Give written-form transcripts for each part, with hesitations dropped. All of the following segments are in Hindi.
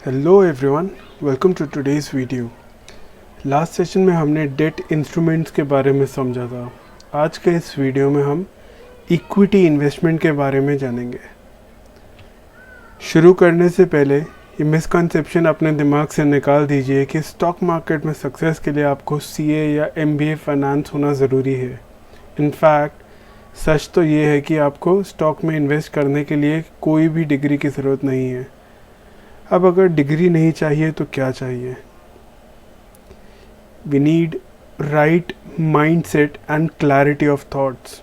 Hello everyone, welcome to today's video. Last session में हमने डेट इंस्ट्रूमेंट्स के बारे में समझा था। आज के इस वीडियो में हम इक्विटी इन्वेस्टमेंट के बारे में जानेंगे। शुरू करने से पहले ये मिसकंसेप्शन अपने दिमाग से निकाल दीजिए कि स्टॉक मार्केट में सक्सेस के लिए आपको सीए या एमबीए फाइनेंस होना ज़रूरी है। इनफैक्ट सच तो ये है कि आपको स्टॉक में इन्वेस्ट करने के लिए कोई भी डिग्री की ज़रूरत नहीं है। अब अगर डिग्री नहीं चाहिए तो क्या चाहिए? We need right mindset and clarity of thoughts.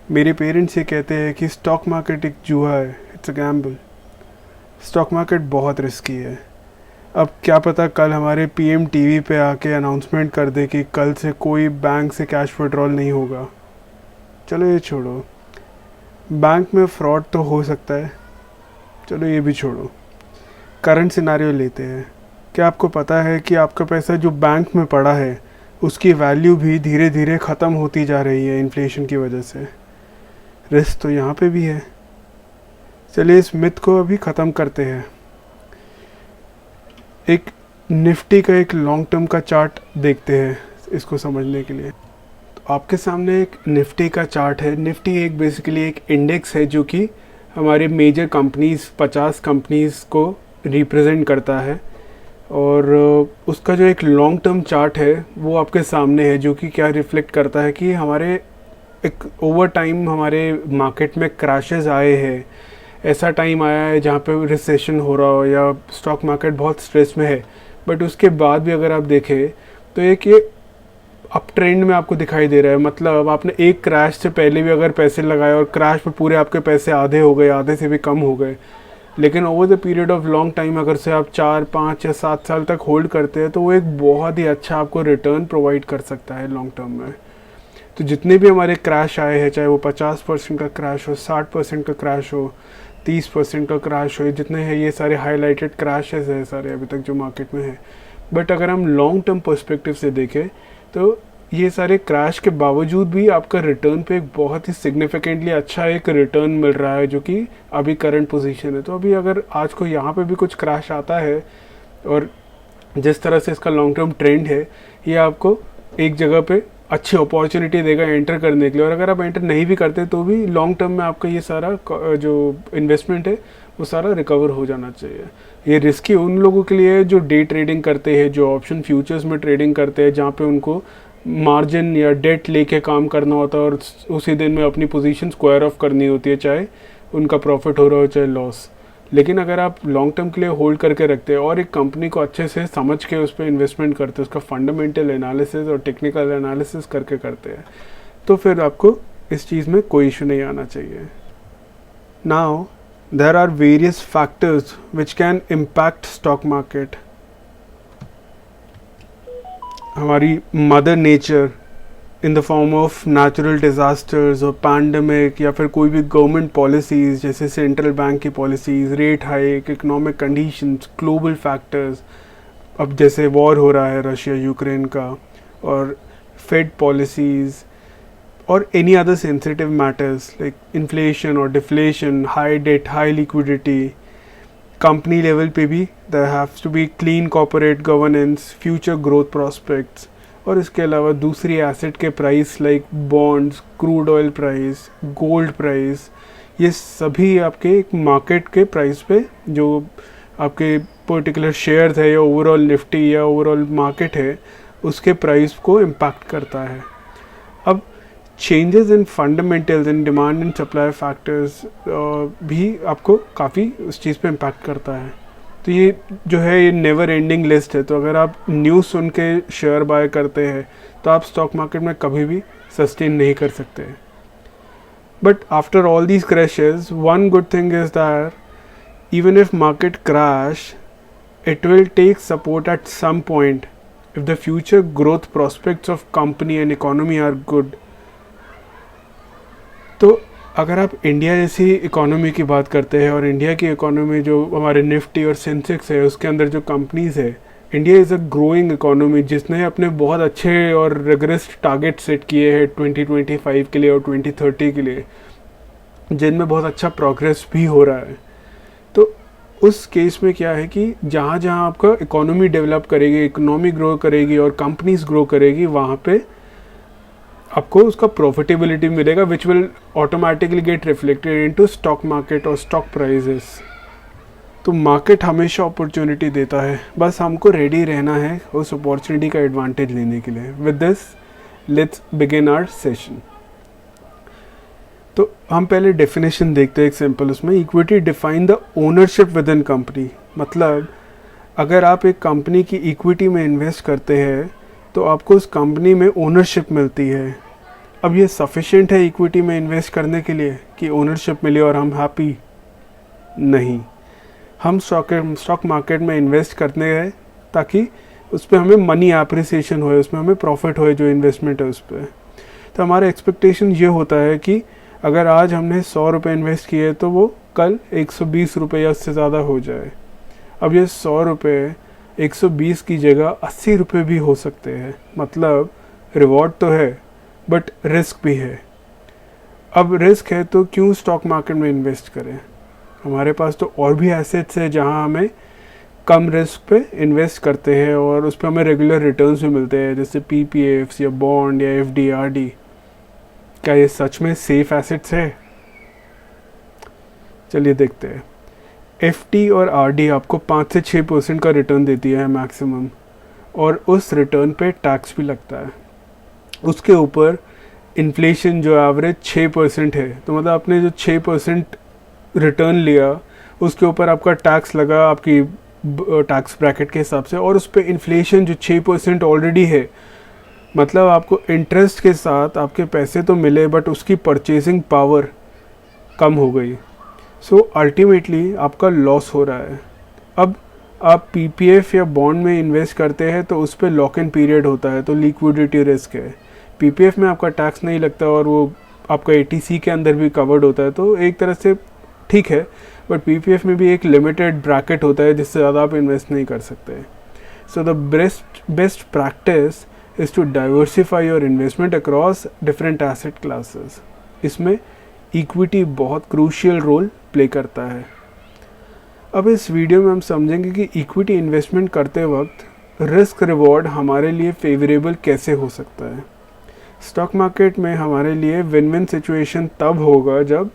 मेरे पेरेंट्स ये कहते हैं कि स्टॉक मार्केट एक जुआ है, it's a gamble. Stock market बहुत रिस्की है। अब क्या पता कल हमारे पीएम टीवी पे आके अनाउंसमेंट कर दे कि कल से कोई बैंक से कैश विड्रॉल नहीं होगा। चलो ये छोड़ो, बैंक में फ्रॉड तो हो सकता है, चलो ये भी छोड़ो। करंट सिनारियो लेते हैं। क्या आपको पता है कि आपका पैसा जो बैंक में पड़ा है उसकी वैल्यू भी धीरे धीरे ख़त्म होती जा रही है इन्फ्लेशन की वजह से। रिस्क तो यहाँ पे भी है। चलिए इस मिथ को अभी ख़त्म करते हैं। एक निफ्टी का एक लॉन्ग टर्म का चार्ट देखते हैं इसको समझने के लिए। तो आपके सामने एक निफ्टी का चार्ट है। निफ्टी एक बेसिकली एक इंडेक्स है जो कि हमारे मेजर कंपनीज़ 50 कंपनीज़ को रिप्रेजेंट करता है। और उसका जो एक लॉन्ग टर्म चार्ट है वो आपके सामने है, जो कि क्या रिफ्लेक्ट करता है कि हमारे एक ओवर टाइम हमारे मार्केट में क्रैशेस आए हैं। ऐसा टाइम आया है जहाँ पे रिसेशन हो रहा हो या स्टॉक मार्केट बहुत स्ट्रेस में है, बट उसके बाद भी अगर आप देखें तो एक ये अप ट्रेंड में आपको दिखाई दे रहा है। मतलब आपने एक क्रैश से पहले भी अगर पैसे लगाए और क्रैश में पूरे आपके पैसे आधे हो गए, आधे से भी कम हो गए, लेकिन over the period of long time अगर से आप 4, 5 या 7 साल तक होल्ड करते हैं तो वो एक बहुत ही अच्छा आपको रिटर्न प्रोवाइड कर सकता है लॉन्ग टर्म में। तो जितने भी हमारे क्रैश आए हैं, चाहे वो 50% का क्रैश हो, 60% का क्रैश हो, 30% का क्रैश हो, जितने हैं ये सारे हाईलाइटेड क्रैशेस हैं सारे अभी तक जो मार्केट में है। बट अगर हम लॉन्ग टर्म पर्सपेक्टिव से देखें तो ये सारे क्रैश के बावजूद भी आपका रिटर्न पे एक बहुत ही सिग्निफिकेंटली अच्छा एक रिटर्न मिल रहा है, जो कि अभी करंट पोजीशन है। तो अभी अगर आज को यहाँ पे भी कुछ क्रैश आता है और जिस तरह से इसका लॉन्ग टर्म ट्रेंड है, ये आपको एक जगह पे अच्छी अपॉर्चुनिटी देगा एंटर करने के लिए। और अगर आप एंटर नहीं भी करते तो भी लॉन्ग टर्म में आपका ये सारा जो इन्वेस्टमेंट है वो सारा रिकवर हो जाना चाहिए। ये रिस्की उन लोगों के लिए है जो डे ट्रेडिंग करते हैं, जो ऑप्शन फ्यूचर्स में ट्रेडिंग करते हैं, जहाँ पे उनको मार्जिन या डेट लेके काम करना होता है और उसी दिन में अपनी पोजीशन स्क्वायर ऑफ करनी होती है, चाहे उनका प्रॉफिट हो रहा हो चाहे लॉस। लेकिन अगर आप लॉन्ग टर्म के लिए होल्ड करके रखते हैं और एक कंपनी को अच्छे से समझ के उस पर इन्वेस्टमेंट करते हैं, उसका फंडामेंटल एनालिसिस और टेक्निकल एनालिसिस करके करते हैं, तो फिर आपको इस चीज़ में कोई इशू नहीं आना चाहिए। Now there are various factors which can impact stock market. हमारी mother nature in the form of natural disasters और पैंडमिक, या फिर कोई भी गवर्नमेंट पॉलिसीज़ जैसे सेंट्रल बैंक की policies, rate hike, economic conditions, global factors, अब जैसे वॉर हो रहा है रशिया यूक्रेन का, और फेड पॉलिसीज़ और any other sensitive matters like inflation और deflation, high debt, high liquidity. Company level पे भी there haves to be clean corporate governance, future growth prospects, और इसके अलावा दूसरी एसेट के price like bonds, crude oil price, gold price, ये सभी आपके एक मार्केट के प्राइस पे जो आपके पर्टिकुलर शेयर्स है या ओवरऑल निफ्टी या ओवरऑल मार्केट है उसके प्राइस को इम्पैक्ट करता है। अब changes in fundamentals in demand and supply factors भी आपको काफ़ी उस चीज़ पे इम्पैक्ट करता है। तो ये जो है ये नेवर एंडिंग लिस्ट है। तो अगर आप न्यूज़ सुन के शेयर बाय करते हैं तो आप स्टॉक मार्केट में कभी भी सस्टेन नहीं कर सकते। But after all these crashes, one good thing is that even if market crash, it will take support at some point if the future growth prospects of company and economy are good. तो अगर आप इंडिया जैसी इकोनॉमी की बात करते हैं और इंडिया की इकोनॉमी जो हमारे निफ्टी और सेंसेक्स है उसके अंदर जो कंपनीज़ है, India is a growing economy जिसने अपने बहुत अच्छे और रिगरस टारगेट सेट किए हैं 2025 के लिए और 2030 के लिए, जिनमें बहुत अच्छा प्रोग्रेस भी हो रहा है। तो उस केस में क्या है कि जहाँ जहाँ आपका इकोनॉमी डेवलप करेगी, इकोनॉमी ग्रो करेगी और कंपनीज ग्रो करेगी, वहाँ पे आपको उसका प्रॉफिटेबिलिटी मिलेगा, which will automatically gate reflected into stock market और स्टॉक प्राइजेस। तो मार्केट हमेशा अपॉर्चुनिटी देता है, बस हमको रेडी रहना है उस अपॉर्चुनिटी का एडवांटेज लेने के लिए। With this let's begin our session. तो हम पहले डेफिनेशन देखते हैं एक सिंपल उसमें। Equity define the ownership within company. मतलब अगर आप एक कंपनी की इक्विटी में इन्वेस्ट करते हैं तो आपको उस कंपनी में ओनरशिप मिलती है। अब ये सफिशिएंट है इक्विटी में इन्वेस्ट करने के लिए कि ओनरशिप मिले और हम हैप्पी? नहीं, हम स्टॉक मार्केट में इन्वेस्ट करते हैं ताकि उस पर हमें मनी एप्रिसिएशन होए, उसमें हमें प्रॉफिट होए जो इन्वेस्टमेंट है उस पर। तो हमारा एक्सपेक्टेशन ये होता है कि अगर आज हमने 100 रुपये इन्वेस्ट किए तो वो कल 120 रुपये या उससे ज़्यादा हो जाए। अब ये 100 रुपये 120 की जगह 80 रुपये भी हो सकते हैं। मतलब रिवॉर्ड तो है बट रिस्क भी है। अब रिस्क है तो क्यों स्टॉक मार्केट में इन्वेस्ट करें? हमारे पास तो और भी एसेट्स है जहां हमें कम रिस्क पे इन्वेस्ट करते हैं और उस पर हमें रेगुलर रिटर्न्स भी मिलते हैं, जैसे पीपीएफ्स या बॉन्ड या एफडी, आरडी। क्या ये सच में सेफ एसेट्स है? चलिए देखते हैं। एफडी और आरडी आपको 5 से 6% का रिटर्न देती है मैक्सिमम, और उस रिटर्न पे टैक्स भी लगता है। उसके ऊपर इन्फ्लेशन जो एवरेज 6% है, तो मतलब आपने जो 6% रिटर्न लिया उसके ऊपर आपका टैक्स लगा आपकी टैक्स ब्रैकेट के हिसाब से, और उस पर इन्फ्लेशन जो 6% ऑलरेडी है। मतलब आपको इंटरेस्ट के साथ आपके पैसे तो मिले बट उसकी परचेजिंग पावर कम हो गई। सो अल्टीमेटली आपका लॉस हो रहा है। अब आप पीपीएफ या बॉन्ड में इन्वेस्ट करते हैं तो उस पर लॉक इन पीरियड होता है, तो लिक्विडिटी रिस्क है। पीपीएफ में आपका टैक्स नहीं लगता और वो आपका एटीसी के अंदर भी कवर्ड होता है, तो एक तरह से ठीक है। बट पीपीएफ में भी एक लिमिटेड ब्रैकेट होता है जिससे ज़्यादा आप इन्वेस्ट नहीं कर सकते। So the best practice is to diversify your investment across different asset classes. इसमें इक्विटी बहुत क्रूशियल रोल प्ले करता है। अब इस वीडियो में हम समझेंगे कि इक्विटी इन्वेस्टमेंट करते वक्त रिस्क रिवॉर्ड हमारे लिए फेवरेबल कैसे हो सकता है। स्टॉक मार्केट में हमारे लिए विन विन सिचुएशन तब होगा जब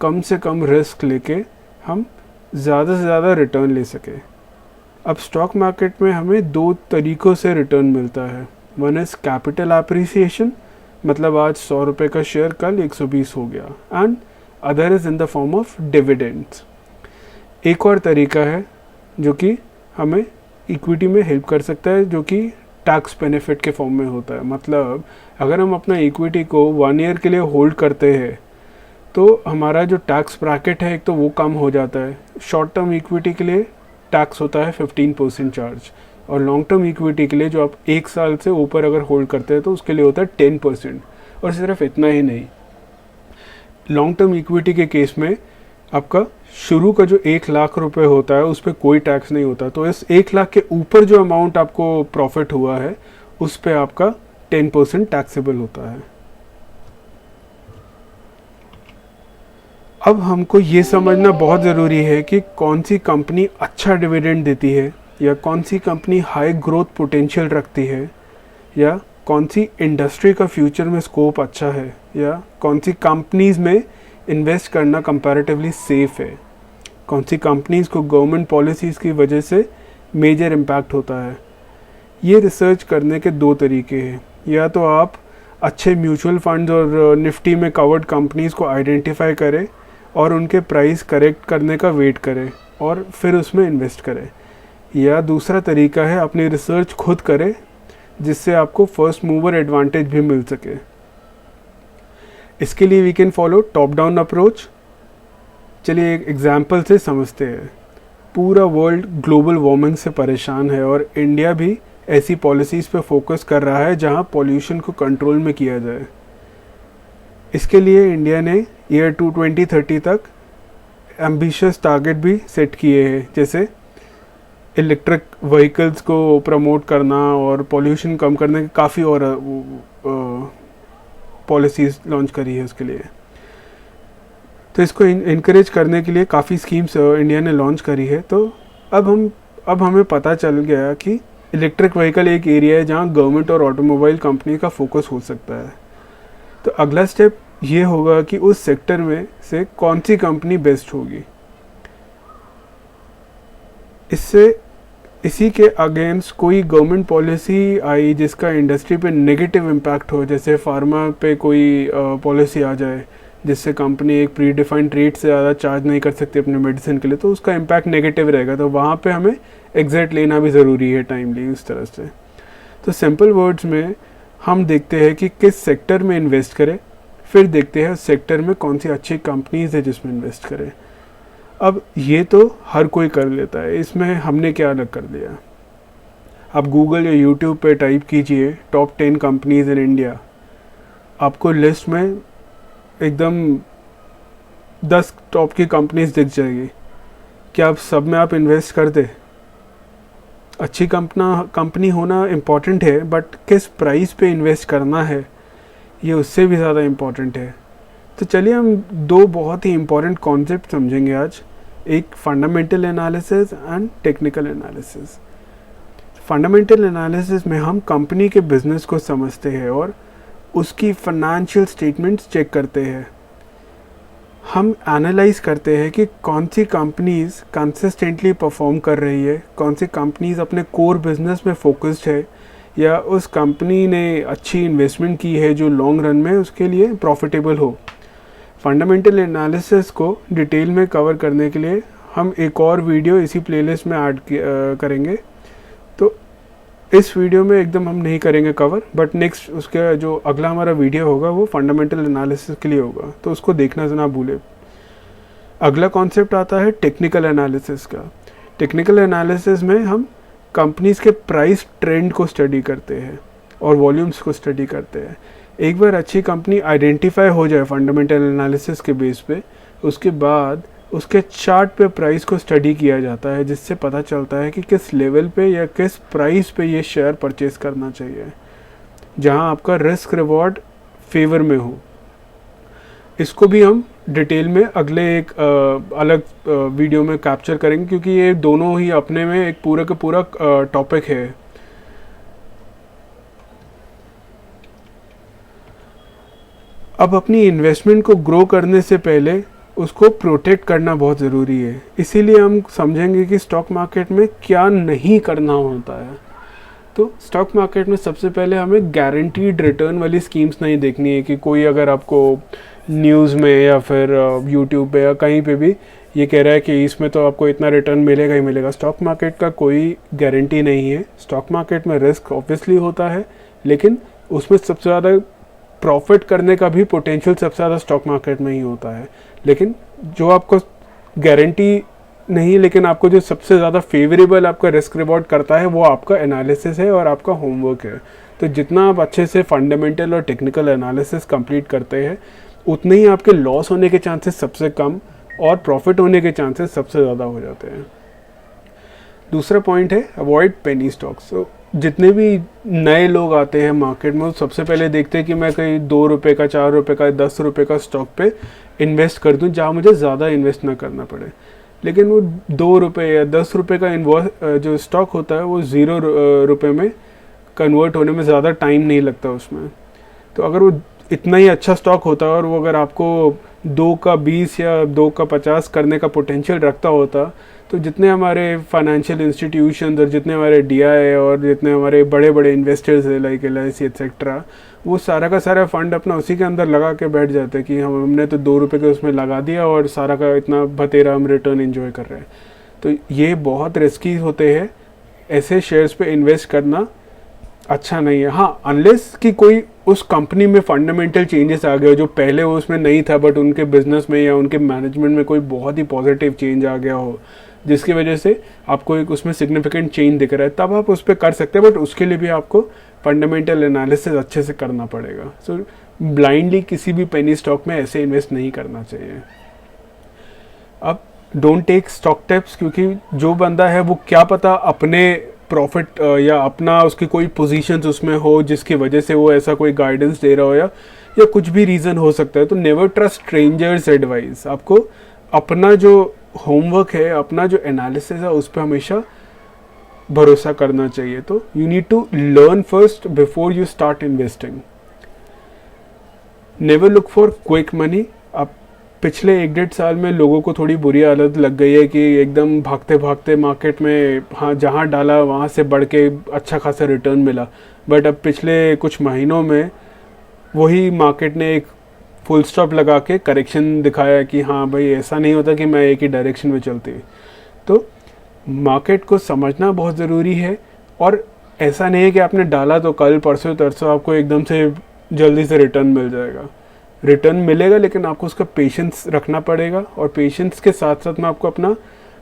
कम से कम रिस्क लेके हम ज़्यादा से ज़्यादा रिटर्न ले सके। अब स्टॉक मार्केट में हमें 2 तरीक़ों से रिटर्न मिलता है। वन इज़ कैपिटल एप्रिसिएशन, मतलब आज 100 रुपये का शेयर कल 120 हो गया, and other is in the form of dividends. एक और तरीका है जो कि हमें इक्विटी में हेल्प कर सकता है, जो कि टैक्स बेनिफिट के फॉर्म में होता है। मतलब अगर हम अपना इक्विटी को 1 ईयर के लिए होल्ड करते हैं तो हमारा जो टैक्स ब्रैकेट है एक तो वो कम हो जाता है। शॉर्ट टर्म इक्विटी के लिए टैक्स होता है 15% चार्ज, और लॉन्ग टर्म इक्विटी के लिए जो आप 1 साल से ऊपर अगर होल्ड करते हैं तो उसके लिए होता है 10%। और सिर्फ इतना ही नहीं, लॉन्ग टर्म इक्विटी के केस में आपका शुरू का जो 1 लाख रुपए होता है उस पर कोई टैक्स नहीं होता। तो इस 1 लाख के ऊपर जो अमाउंट आपको प्रॉफिट हुआ है उस पर आपका 10% टैक्सेबल होता है। अब हमको ये समझना बहुत ज़रूरी है कि कौन सी कंपनी अच्छा डिविडेंड देती है, या कौन सी कंपनी हाई ग्रोथ पोटेंशियल रखती है, या कौन सी इंडस्ट्री का फ्यूचर में स्कोप अच्छा है, या कौन सी कंपनीज़ में इन्वेस्ट करना कंपैरेटिवली सेफ़ है, कौन सी कंपनीज़ को गवर्नमेंट पॉलिसीज़ की वजह से मेजर इम्पैक्ट होता है। ये रिसर्च करने के 2 तरीके हैं। या तो आप अच्छे म्यूचुअल फंड्स और निफ्टी में कवर्ड कंपनीज़ को आइडेंटिफाई करें और उनके प्राइस करेक्ट करने का वेट करें और फिर उसमें इन्वेस्ट करें, या दूसरा तरीका है अपनी रिसर्च खुद करें जिससे आपको फर्स्ट मूवर एडवांटेज भी मिल सके। इसके लिए we can follow top down approach. चलिए एक एग्जांपल से समझते हैं। पूरा वर्ल्ड ग्लोबल वार्मिंग से परेशान है और इंडिया भी ऐसी पॉलिसीज़ पे फोकस कर रहा है जहां पॉल्यूशन को कंट्रोल में किया जाए। इसके लिए इंडिया ने ईयर 2030 तक एम्बिशियस टारगेट भी सेट किए हैं, जैसे इलेक्ट्रिक व्हीकल्स को प्रमोट करना और पॉल्यूशन कम करने के काफ़ी और पॉलिसीज़ लॉन्च करी है उसके लिए। तो इसको इनकरेज करने के लिए काफ़ी स्कीम्स इंडिया ने लॉन्च करी है। तो अब हमें पता चल गया कि इलेक्ट्रिक व्हीकल एक एरिया है जहाँ गवर्नमेंट और ऑटोमोबाइल कंपनी का फोकस हो सकता है। तो अगला स्टेप ये होगा कि उस सेक्टर में से कौन सी कंपनी बेस्ट होगी। इसी के अगेंस्ट कोई गवर्नमेंट पॉलिसी आई जिसका इंडस्ट्री पे नेगेटिव इम्पैक्ट हो, जैसे फार्मा पे कोई पॉलिसी आ जाए जिससे कंपनी एक प्री डिफाइंड रेट से ज़्यादा चार्ज नहीं कर सकती अपने मेडिसिन के लिए, तो उसका इम्पैक्ट नेगेटिव रहेगा। तो वहाँ पे हमें एग्जिट लेना भी ज़रूरी है टाइमली उस तरह से। तो सिंपल वर्ड्स में हम देखते हैं कि किस सेक्टर में इन्वेस्ट करें, फिर देखते हैं उस सेक्टर में कौन सी अच्छी कंपनीज़ है जिसमें इन्वेस्ट करें। अब ये तो हर कोई कर लेता है, इसमें हमने क्या अलग कर दिया। आप गूगल या यूट्यूब पे टाइप कीजिए टॉप 10 कंपनीज़ इन इंडिया, आपको लिस्ट में एकदम 10 टॉप की कंपनीज दिख जाएगी। क्या आप सब में आप इन्वेस्ट कर दे? अच्छी कंपनी होना इम्पॉर्टेंट है, बट किस प्राइस पे इन्वेस्ट करना है ये उससे भी ज़्यादा इम्पॉर्टेंट है। तो चलिए हम दो बहुत ही इम्पॉर्टेंट कॉन्सेप्ट समझेंगे आज, एक fundamental analysis and technical analysis. Fundamental analysis में हम कंपनी के बिजनेस को समझते हैं और उसकी फाइनेंशियल स्टेटमेंट्स चेक करते हैं। हम एनालाइज करते हैं कि कौन सी कंपनीज कंसिस्टेंटली परफॉर्म कर रही है, कौन सी कंपनीज अपने कोर बिजनेस में फोकस्ड है, या उस कंपनी ने अच्छी इन्वेस्टमेंट की है जो लॉन्ग रन में उसके लिए प्रॉफिटेबल हो। फंडामेंटल एनालिसिस को डिटेल में कवर करने के लिए हम एक और वीडियो इसी प्लेलिस्ट में ऐड करेंगे। तो इस वीडियो में एकदम हम नहीं करेंगे कवर, बट नेक्स्ट उसका जो अगला हमारा वीडियो होगा वो फंडामेंटल एनालिसिस के लिए होगा, तो उसको देखना ना भूले। अगला कॉन्सेप्ट आता है टेक्निकल एनालिसिस का। टेक्निकल एनालिसिस में हम कंपनीज के प्राइस ट्रेंड को स्टडी करते हैं और वॉल्यूम्स को स्टडी करते हैं। एक बार अच्छी कंपनी आइडेंटिफाई हो जाए फंडामेंटल एनालिसिस के बेस पे, उसके बाद उसके चार्ट पे प्राइस को स्टडी किया जाता है, जिससे पता चलता है कि किस लेवल पे या किस प्राइस पे ये शेयर परचेज करना चाहिए, जहां आपका रिस्क रिवॉर्ड फेवर में हो। इसको भी हम डिटेल में अगले एक अलग वीडियो में कैप्चर करेंगे, क्योंकि ये दोनों ही अपने में एक पूरा का पूरा टॉपिक है। अब अपनी इन्वेस्टमेंट को ग्रो करने से पहले उसको प्रोटेक्ट करना बहुत ज़रूरी है। इसीलिए हम समझेंगे कि स्टॉक मार्केट में क्या नहीं करना होता है। तो स्टॉक मार्केट में सबसे पहले हमें गारंटीड रिटर्न वाली स्कीम्स नहीं देखनी है कि कोई अगर आपको न्यूज़ में या फिर यूट्यूब पे या कहीं पे भी ये कह रहा है कि इसमें तो आपको इतना रिटर्न मिलेगा ही मिलेगा। स्टॉक मार्केट का कोई गारंटी नहीं है। स्टॉक मार्केट में रिस्क ऑब्वियसली होता है, लेकिन उसमें सबसे ज़्यादा प्रॉफिट करने का भी पोटेंशियल सबसे ज़्यादा स्टॉक मार्केट में ही होता है। लेकिन जो आपको गारंटी नहीं, लेकिन आपको जो सबसे ज़्यादा फेवरेबल आपका रिस्क रिवॉर्ड करता है वो आपका एनालिसिस है और आपका होमवर्क है। तो जितना आप अच्छे से फंडामेंटल और टेक्निकल एनालिसिस कंप्लीट करते हैं, उतने ही आपके लॉस होने के चांसेस सबसे कम और प्रॉफिट होने के चांसेस सबसे ज़्यादा हो जाते हैं। दूसरा पॉइंट है अवॉइड पेनी स्टॉक्स। तो जितने भी नए लोग आते हैं मार्केट में, वो सबसे पहले देखते हैं कि मैं कहीं 2 रुपये का, 4 रुपये का, 10 रुपये का स्टॉक पे इन्वेस्ट कर दूं जहाँ मुझे ज़्यादा इन्वेस्ट ना करना पड़े। लेकिन वो 2 रुपये या 10 रुपये का जो स्टॉक होता है वो 0 रुपये में कन्वर्ट होने में ज़्यादा टाइम नहीं लगता उसमें। तो अगर वो इतना ही अच्छा स्टॉक होता और वो अगर आपको 2 का 20 या 2 का 50 करने का पोटेंशियल रखता होता, तो जितने हमारे फाइनेंशियल इंस्टीट्यूशन और जितने हमारे DI और जितने हमारे बड़े बड़े इन्वेस्टर्स है लाइक LIC एक्सेट्रा, वो सारा का सारा फंड अपना उसी के अंदर लगा के बैठ जाते हैं कि हमने तो 2 रुपये के उसमें लगा दिया और सारा का इतना भतेरा हम रिटर्न एंजॉय कर रहे हैं। तो ये बहुत रिस्की होते हैं, ऐसे शेयर्स पे इन्वेस्ट करना अच्छा नहीं है। हाँ, अनलेस कि कोई उस कंपनी में फंडामेंटल चेंजेस आ गए जो पहले वो उसमें नहीं था, बट उनके बिजनेस में या उनके मैनेजमेंट में कोई बहुत ही पॉजिटिव चेंज आ गया हो जिसकी वजह से आपको एक उसमें सिग्निफिकेंट चेंज दिख रहा है, तब आप उस पर कर सकते हैं। बट उसके लिए भी आपको फंडामेंटल एनालिसिस अच्छे से करना पड़ेगा। सो ब्लाइंडली किसी भी पेनी स्टॉक में ऐसे इन्वेस्ट नहीं करना चाहिए। अब डोंट टेक स्टॉक टिप्स, क्योंकि जो बंदा है वो क्या पता अपने प्रॉफिट या अपना उसकी कोई पोजीशंस उसमें हो जिसकी वजह से वो ऐसा कोई गाइडेंस दे रहा हो, या कुछ भी रीज़न हो सकता है। तो नेवर ट्रस्ट स्ट्रेंजर्स एडवाइस। आपको अपना जो होमवर्क है, अपना जो एनालिसिस है, उस पर हमेशा भरोसा करना चाहिए। तो you need to learn first before you start investing. Never look for quick money. आप पिछले 1-1.5 साल में लोगों को थोड़ी बुरी आदत लग गई है कि एकदम भागते भागते मार्केट में, हाँ जहाँ डाला वहाँ से बढ़ के अच्छा खासा रिटर्न मिला। बट अब पिछले कुछ महीनों में वही मार्केट ने एक फुल स्टॉप लगा के करेक्शन दिखाया कि हाँ भाई ऐसा नहीं होता कि मैं एक ही डायरेक्शन में चलती। तो मार्केट को समझना बहुत ज़रूरी है, और ऐसा नहीं है कि आपने डाला तो कल परसों तरसों आपको एकदम से जल्दी से रिटर्न मिल जाएगा। रिटर्न मिलेगा, लेकिन आपको उसका पेशेंस रखना पड़ेगा, और पेशेंस के साथ साथ में आपको अपना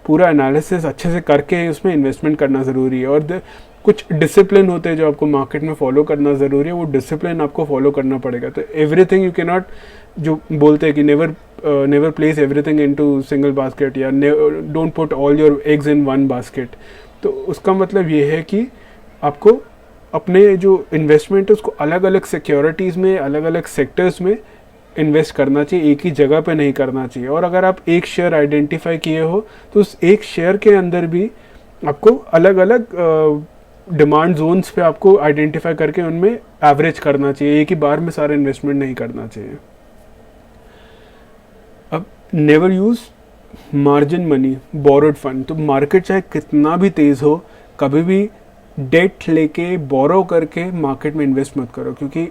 पूरा एनालिसिस अच्छे से करके उसमें इन्वेस्टमेंट करना ज़रूरी है। और कुछ डिसिप्लिन होते हैं जो आपको मार्केट में फॉलो करना ज़रूरी है, वो डिसिप्लिन आपको फॉलो करना पड़ेगा। तो एवरीथिंग यू कैन नॉट, जो बोलते हैं कि never place everything into single basket, या don't put all your eggs in one basket. तो उसका मतलब ये है कि आपको अपने जो इन्वेस्टमेंट है उसको अलग अलग सिक्योरिटीज़ में, अलग अलग सेक्टर्स में इन्वेस्ट करना चाहिए, एक ही जगह पे नहीं करना चाहिए। और अगर आप एक शेयर आइडेंटिफाई किए हो तो उस एक शेयर के अंदर भी आपको अलग अलग डिमांड जोन्स पे आपको आइडेंटिफाई करके उनमें एवरेज करना चाहिए, एक ही बार में सारा इन्वेस्टमेंट नहीं करना चाहिए। अब never use margin money, borrowed fund. तो मार्केट चाहे कितना भी तेज़ हो, कभी भी डेट लेके बोरो करके मार्केट में इन्वेस्ट मत करो, क्योंकि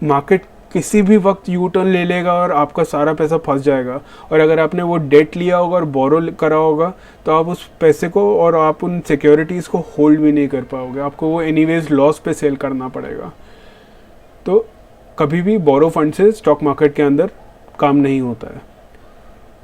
मार्केट किसी भी वक्त यू टर्न ले लेगा और आपका सारा पैसा फंस जाएगा। और अगर आपने वो डेट लिया होगा और बोरो करा होगा तो आप उस पैसे को और आप उन सिक्योरिटीज़ को होल्ड भी नहीं कर पाओगे, आपको वो एनीवेज लॉस पे सेल करना पड़ेगा। तो कभी भी बोरो फंड से स्टॉक मार्केट के अंदर काम नहीं होता है।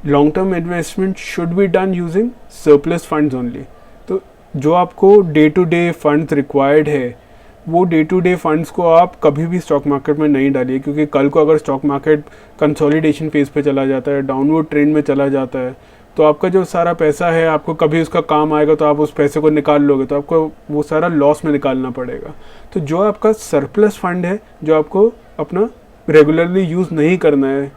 Long term investment should be done using surplus funds only. तो जो आपको day to day funds required है, वो डे टू डे फंड्स को आप कभी भी स्टॉक मार्केट में नहीं डालिए, क्योंकि कल को अगर स्टॉक मार्केट कंसोलिडेशन फेज पे चला जाता है, डाउनवर्ड ट्रेंड में चला जाता है, तो आपका जो सारा पैसा है, आपको कभी उसका काम आएगा तो आप उस पैसे को निकाल लोगे तो आपको वो सारा लॉस में निकालना पड़ेगा। तो जो आपका सरप्लस फंड है, जो आपको अपना रेगुलरली यूज़ नहीं करना है,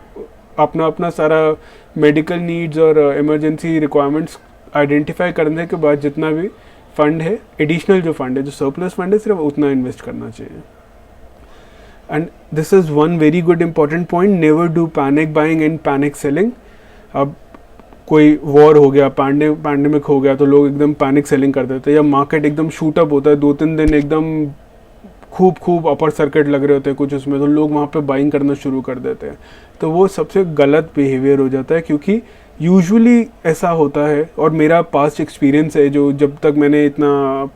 अपना सारा मेडिकल नीड्स और इमरजेंसी रिक्वायरमेंट्स आइडेंटिफाई करने के बाद जितना भी फंड है, एडिशनल जो फंड है, जो सरप्लस फंड है, सिर्फ उतना इन्वेस्ट करना चाहिए। And this is one very good important point, never do panic buying and panic selling. अब कोई वॉर हो गया, पैंडेमिक हो गया, तो लोग एकदम पैनिक सेलिंग कर देते हैं, या मार्केट एकदम शूट अप होता है, 2-3 दिन एकदम खूब अपर सर्किट लग रहे होते हैं कुछ उसमें, तो लोग वहाँ पे बाइंग करना शुरू कर देते हैं। तो वो सबसे गलत बिहेवियर हो जाता है, क्योंकि यूजुअली ऐसा होता है, और मेरा पास्ट एक्सपीरियंस है, जो जब तक मैंने इतना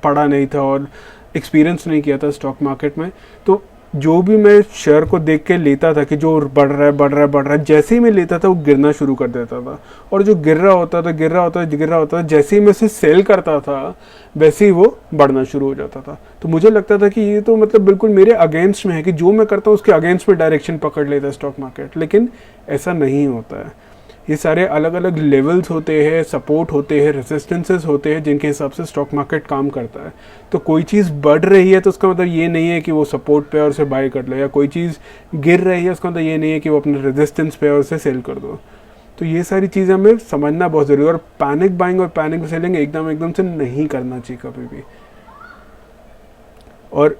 पढ़ा नहीं था और एक्सपीरियंस नहीं किया था स्टॉक मार्केट में, तो जो भी मैं शेयर को देख के लेता था कि जो बढ़ रहा है, जैसे ही मैं लेता था वो गिरना शुरू कर देता था, और जो गिर रहा होता था, जैसे ही मैं उसे सेल करता था वैसे ही वो बढ़ना शुरू हो जाता था। तो मुझे लगता था कि ये तो मतलब बिल्कुल मेरे अगेंस्ट में है, कि जो मैं करता हूँ उसके अगेंस्ट में डायरेक्शन पकड़ लेता है स्टॉक मार्केट। लेकिन ऐसा नहीं होता है, ये सारे अलग अलग लेवल्स होते हैं, सपोर्ट होते हैं, रेजिस्टेंसेस होते हैं, जिनके हिसाब से स्टॉक मार्केट काम करता है। तो कोई चीज़ बढ़ रही है तो उसका मतलब ये नहीं है कि वो सपोर्ट पे और उसे बाय कर लो, या कोई चीज़ गिर रही है उसका मतलब ये नहीं है कि वो अपने रेजिस्टेंस पे और उसे सेल कर दो। तो ये सारी चीज़ें हमें समझना बहुत ज़रूरी है, और पैनिक बाइंग और पैनिक सेलिंग एकदम से नहीं करना चाहिए कभी भी। और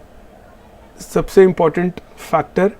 सबसे important factor,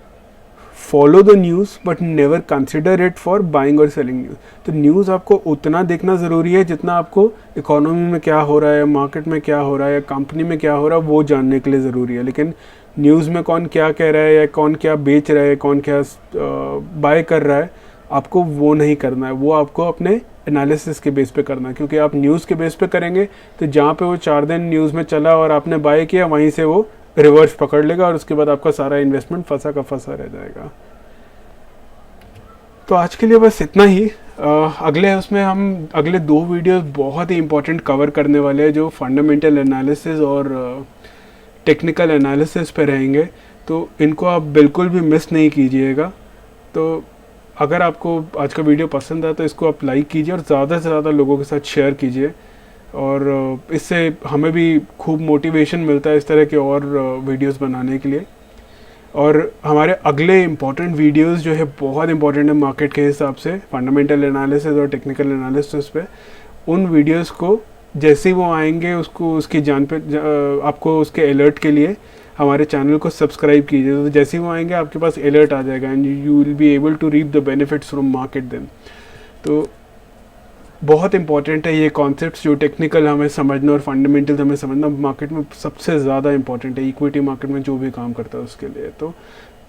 follow the news but never consider it for buying और सेलिंग न्यूज़। तो न्यूज़ आपको उतना देखना ज़रूरी है जितना आपको इकोनॉमी में क्या हो रहा है, मार्केट में क्या हो रहा है, कंपनी में क्या हो रहा है, वो जानने के लिए ज़रूरी है। लेकिन न्यूज़ में कौन क्या कह रहा है, या कौन क्या बेच रहा है, कौन क्या बाय कर रहा है, आपको वो नहीं करना है। वो आपको अपने एनालिसिस के बेस पे करना है, क्योंकि आप न्यूज़ के बेस पे करेंगे तो जहाँ पे वो 4 दिन न्यूज़ में चला और आपने बाय किया, वहीं से वो रिवर्स पकड़ लेगा, और उसके बाद आपका सारा इन्वेस्टमेंट फंसा का फंसा रह जाएगा। तो आज के लिए बस इतना ही। हम अगले 2 वीडियोस बहुत ही इंपॉर्टेंट कवर करने वाले हैं, जो फंडामेंटल एनालिसिस और टेक्निकल एनालिसिस पे रहेंगे। तो इनको आप बिल्कुल भी मिस नहीं कीजिएगा। तो अगर आपको आज का वीडियो पसंद आया तो इसको आप लाइक कीजिए और ज़्यादा से ज़्यादा लोगों के साथ शेयर कीजिए। और इससे हमें भी खूब मोटिवेशन मिलता है इस तरह के और वीडियोस बनाने के लिए। और हमारे अगले इम्पॉर्टेंट वीडियोस जो है बहुत इम्पॉर्टेंट है मार्केट के हिसाब से, फंडामेंटल एनालिसिस और टेक्निकल एनालिसिस पे। उन वीडियोस को जैसे ही वो आएंगे उसको उसकी जान पे आपको उसके अलर्ट के लिए हमारे चैनल को सब्सक्राइब कीजिए, तो जैसे ही वो आएंगे आपके पास अलर्ट आ जाएगा and you will be able to reap the benefits from market then. तो बहुत इंपॉर्टेंट है ये कॉन्सेप्ट्स, जो टेक्निकल हमें समझना और फंडामेंटल हमें समझना मार्केट में सबसे ज़्यादा इंपॉर्टेंट है, इक्विटी मार्केट में जो भी काम करता है उसके लिए। तो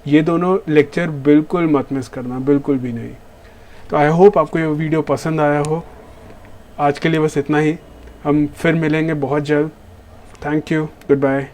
ये दोनों लेक्चर बिल्कुल मत मिस करना, बिल्कुल भी नहीं। तो आई होप आपको ये वीडियो पसंद आया हो। आज के लिए बस इतना ही, हम फिर मिलेंगे बहुत जल्द। Thank you, good bye.